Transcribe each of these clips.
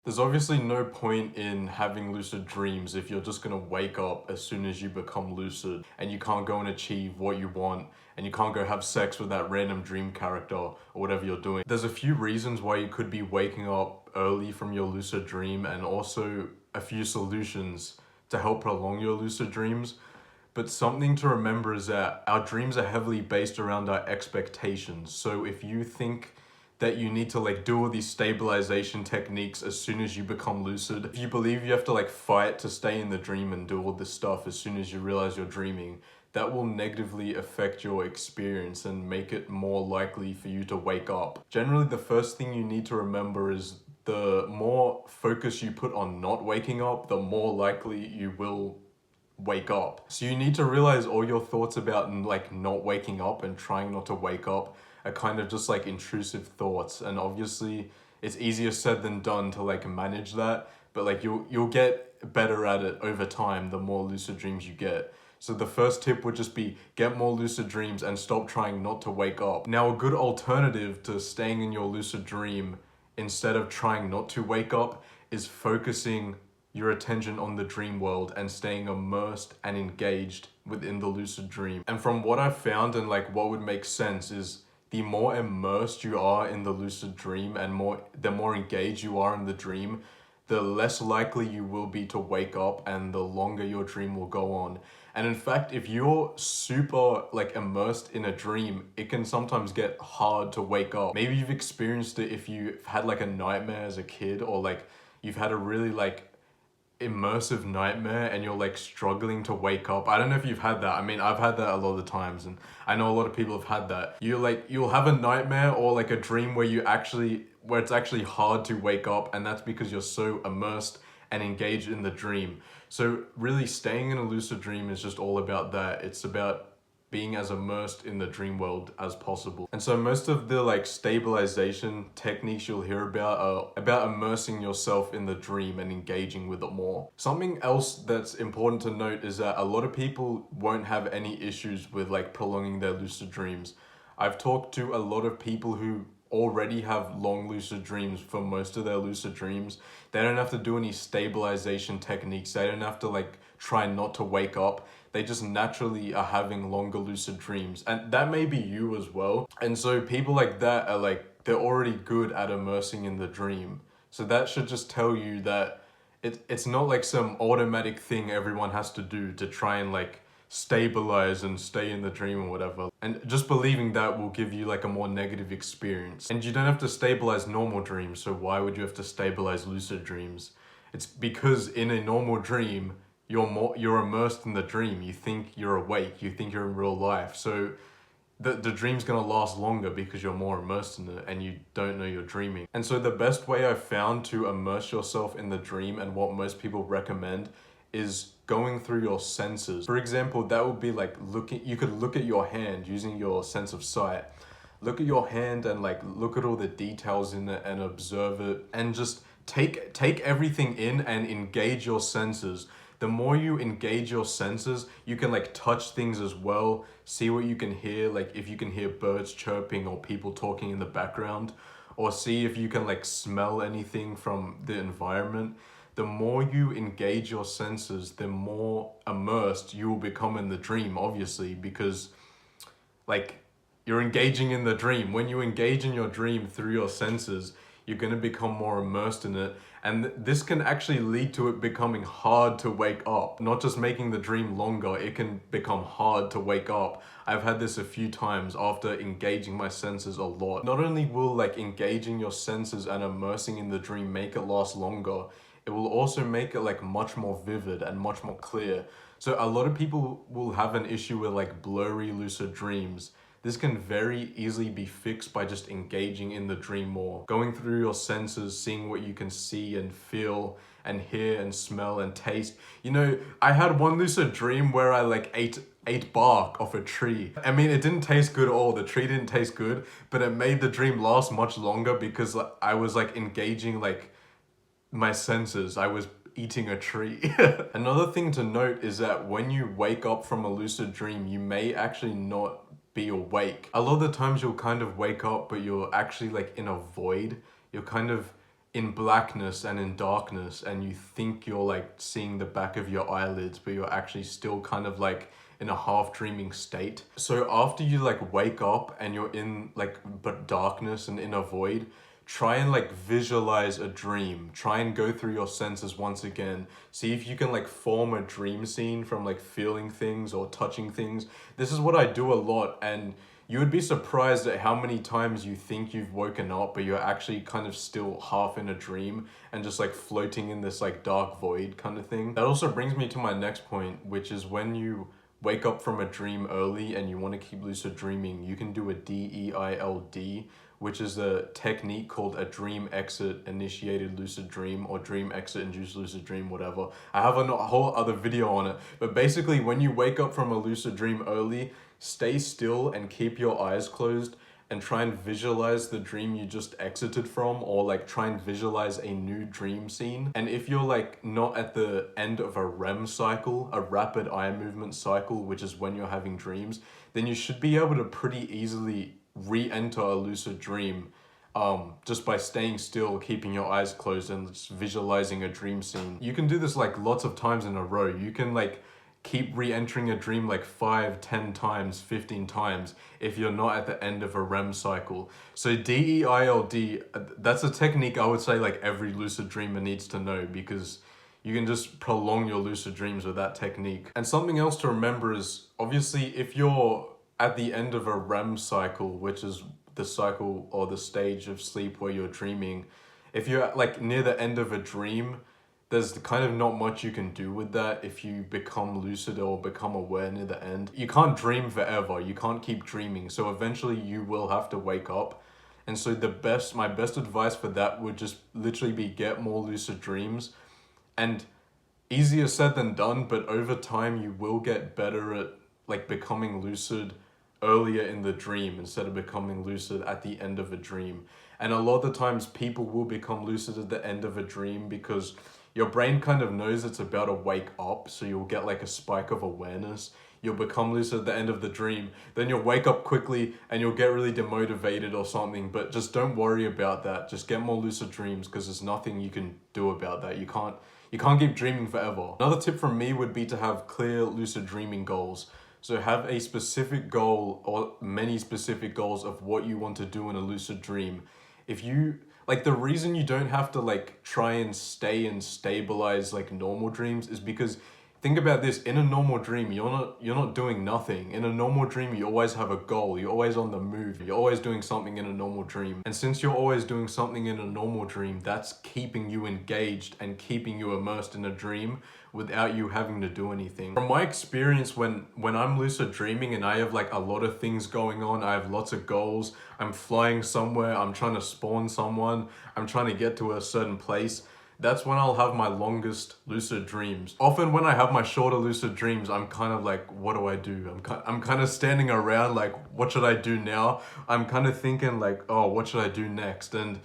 There's obviously no point in having lucid dreams if you're just gonna wake up as soon as you become lucid and you can't go and achieve what you want and you can't go have sex with that random dream character or whatever you're doing. There's a few reasons why you could be waking up early from your lucid dream and also a few solutions to help prolong your lucid dreams. But something to remember is that our dreams are heavily based around our expectations. So if you think that you need to like do all these stabilization techniques as soon as you become lucid, if you believe you have to like fight to stay in the dream and do all this stuff as soon as you realize you're dreaming, that will negatively affect your experience and make it more likely for you to wake up. Generally, the first thing you need to remember is the more focus you put on not waking up, the more likely you will wake up. So you need to realize all your thoughts about like not waking up and trying not to wake up are kind of just like intrusive thoughts, and obviously it's easier said than done to like manage that, but like you'll get better at it over time the more lucid dreams you get. So the first tip would just be get more lucid dreams and stop trying not to wake up. Now, a good alternative to staying in your lucid dream instead of trying not to wake up is focusing your attention on the dream world and staying immersed and engaged within the lucid dream. And from what I've found and like what would make sense is the more immersed you are in the lucid dream and the more engaged you are in the dream, the less likely you will be to wake up and the longer your dream will go on. And in fact, if you're super like immersed in a dream, it can sometimes get hard to wake up. Maybe you've experienced it if you've had like a nightmare as a kid, or like you've had a really like immersive nightmare and you're like struggling to wake up. I don't know if you've had that. I mean, I've had that a lot of the times, and I know a lot of people have had that. You'll have a nightmare or like a dream where it's actually hard to wake up, and that's because you're so immersed and engaged in the dream. So really staying in a lucid dream is just all about that. It's about being as immersed in the dream world as possible. And so most of the like stabilization techniques you'll hear about are about immersing yourself in the dream and engaging with it more. Something else that's important to note is that a lot of people won't have any issues with like prolonging their lucid dreams. I've talked to a lot of people who already have long lucid dreams for most of their lucid dreams. They don't have to do any stabilization techniques. They don't have to like try not to wake up. They just naturally are having longer lucid dreams. And that may be you as well. And so people like that are like, they're already good at immersing in the dream. So that should just tell you that it's not like some automatic thing everyone has to do to try and like stabilize and stay in the dream or whatever. And just believing that will give you like a more negative experience. And you don't have to stabilize normal dreams, so why would you have to stabilize lucid dreams? It's because in a normal dream, you're immersed in the dream. You think you're awake, you think you're in real life. So the dream's gonna last longer because you're more immersed in it and you don't know you're dreaming. And so the best way I've found to immerse yourself in the dream, and what most people recommend, is going through your senses. For example, that would be like you could look at your hand using your sense of sight. Look at your hand and like look at all the details in it and observe it, and just take everything in and engage your senses. The more you engage your senses, you can like touch things as well, see what you can hear, like if you can hear birds chirping or people talking in the background, or see if you can like smell anything from the environment. The more you engage your senses, the more immersed you will become in the dream, obviously, because like you're engaging in the dream. When you engage in your dream through your senses, you're going to become more immersed in it. And this can actually lead to it becoming hard to wake up. Not just making the dream longer, it can become hard to wake up. I've had this a few times after engaging my senses a lot. Not only will like engaging your senses and immersing in the dream make it last longer, it will also make it like much more vivid and much more clear. So a lot of people will have an issue with like blurry lucid dreams. This can very easily be fixed by just engaging in the dream more. Going through your senses, seeing what you can see and feel and hear and smell and taste. You know, I had one lucid dream where I like ate bark off a tree. I mean, it didn't taste good at all. The tree didn't taste good, but it made the dream last much longer because I was like engaging like my senses. I was eating a tree. Another thing to note is that when you wake up from a lucid dream, you may actually not be awake. A lot of the times you'll kind of wake up, but you're actually like in a void. You're kind of in blackness and in darkness, and you think you're like seeing the back of your eyelids, but you're actually still kind of like in a half dreaming state. So after you like wake up and you're in like but darkness and in a void, try and like visualize a dream. Try and go through your senses once again. See if you can like form a dream scene from like feeling things or touching things. This is what I do a lot, and you would be surprised at how many times you think you've woken up, but you're actually kind of still half in a dream and just like floating in this like dark void kind of thing. That also brings me to my next point, which is when you wake up from a dream early and you want to keep lucid dreaming, you can do a DEILD, which is a technique called a dream exit initiated lucid dream, or dream exit induced lucid dream, whatever. I have a whole other video on it, but basically when you wake up from a lucid dream early, stay still and keep your eyes closed and try and visualize the dream you just exited from, or like try and visualize a new dream scene. And if you're like not at the end of a REM cycle, a rapid eye movement cycle, which is when you're having dreams, then you should be able to pretty easily re-enter a lucid dream just by staying still, keeping your eyes closed, and just visualizing a dream scene. You can do this like lots of times in a row. You can like keep re-entering a dream like 5, 10 times, 15 times if you're not at the end of a REM cycle. So DEILD, that's a technique I would say like every lucid dreamer needs to know, because you can just prolong your lucid dreams with that technique. And something else to remember is, obviously, if you're at the end of a REM cycle, which is the cycle or the stage of sleep where you're dreaming, if you're like near the end of a dream, there's kind of not much you can do with that if you become lucid or become aware near the end. You can't dream forever, you can't keep dreaming, so eventually you will have to wake up. And so my best advice for that would just literally be get more lucid dreams. And easier said than done, but over time you will get better at like becoming lucid earlier in the dream instead of becoming lucid at the end of a dream. And a lot of the times people will become lucid at the end of a dream because your brain kind of knows it's about to wake up, so you'll get like a spike of awareness. You'll become lucid at the end of the dream, then you'll wake up quickly and you'll get really demotivated or something, but just don't worry about that. Just get more lucid dreams, because there's nothing you can do about that. You can't keep dreaming forever. Another tip from me would be to have clear lucid dreaming goals. So have a specific goal or many specific goals of what you want to do in a lucid dream. If you, like, the reason you don't have to like try and stay and stabilize like normal dreams is because, think about this, in a normal dream, you're not doing nothing. In a normal dream, you always have a goal. You're always on the move. You're always doing something in a normal dream. And since you're always doing something in a normal dream, that's keeping you engaged and keeping you immersed in a dream without you having to do anything. From my experience, when I'm lucid dreaming and I have like a lot of things going on, I have lots of goals, I'm flying somewhere, I'm trying to spawn someone, I'm trying to get to a certain place, that's when I'll have my longest lucid dreams. Often when I have my shorter lucid dreams, I'm kind of like, what do I do? I'm kind of standing around like, what should I do now? I'm kind of thinking like, oh, what should I do next? And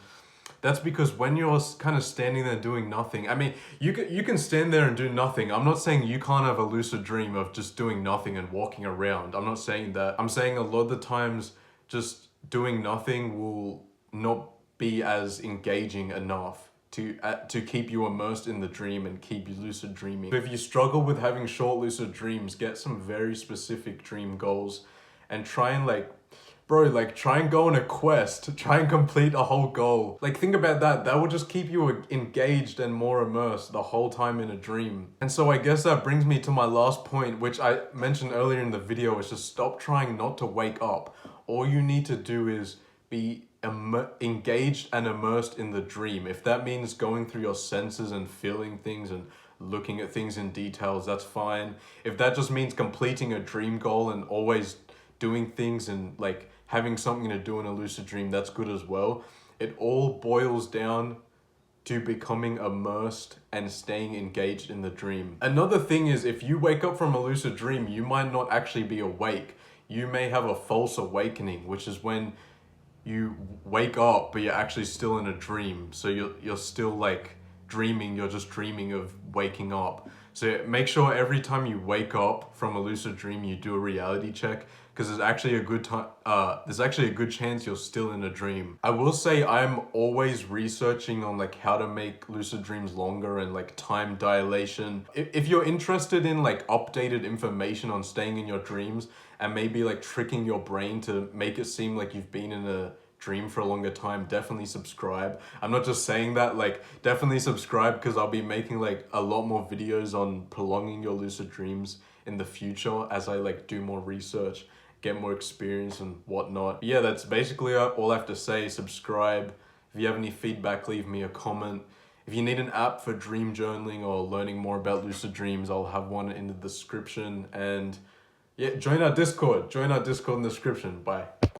that's because when you're kind of standing there doing nothing, I mean, you can stand there and do nothing. I'm not saying you can't have a lucid dream of just doing nothing and walking around. I'm not saying that. I'm saying a lot of the times just doing nothing will not be as engaging enough to keep you immersed in the dream and keep you lucid dreaming. So if you struggle with having short lucid dreams, get some very specific dream goals and try and try and go on a quest, try and complete a whole goal. Like, think about that. That will just keep you engaged and more immersed the whole time in a dream. And so I guess that brings me to my last point, which I mentioned earlier in the video, is just stop trying not to wake up. All you need to do is be engaged and immersed in the dream. If that means going through your senses and feeling things and looking at things in details, that's fine. If that just means completing a dream goal and always doing things and like having something to do in a lucid dream, that's good as well. It all boils down to becoming immersed and staying engaged in the dream. Another thing is, if you wake up from a lucid dream, you might not actually be awake. You may have a false awakening, which is when you wake up but you're actually still in a dream. So you're still like dreaming, you're just dreaming of waking up. So make sure every time you wake up from a lucid dream, you do a reality check because there's actually a good time. There's actually a good chance you're still in a dream. I will say I'm always researching on like how to make lucid dreams longer and like time dilation. If you're interested in like updated information on staying in your dreams and maybe like tricking your brain to make it seem like you've been in a dream for a longer time, definitely subscribe. I'm not just saying that, like definitely subscribe, because I'll be making like a lot more videos on prolonging your lucid dreams in the future as I like do more research, get more experience and whatnot. But yeah, that's basically all I have to say. Subscribe. If you have any feedback, leave me a comment. If you need an app for dream journaling or learning more about lucid dreams, I'll have one in the description. And yeah, join our Discord in the description. Bye.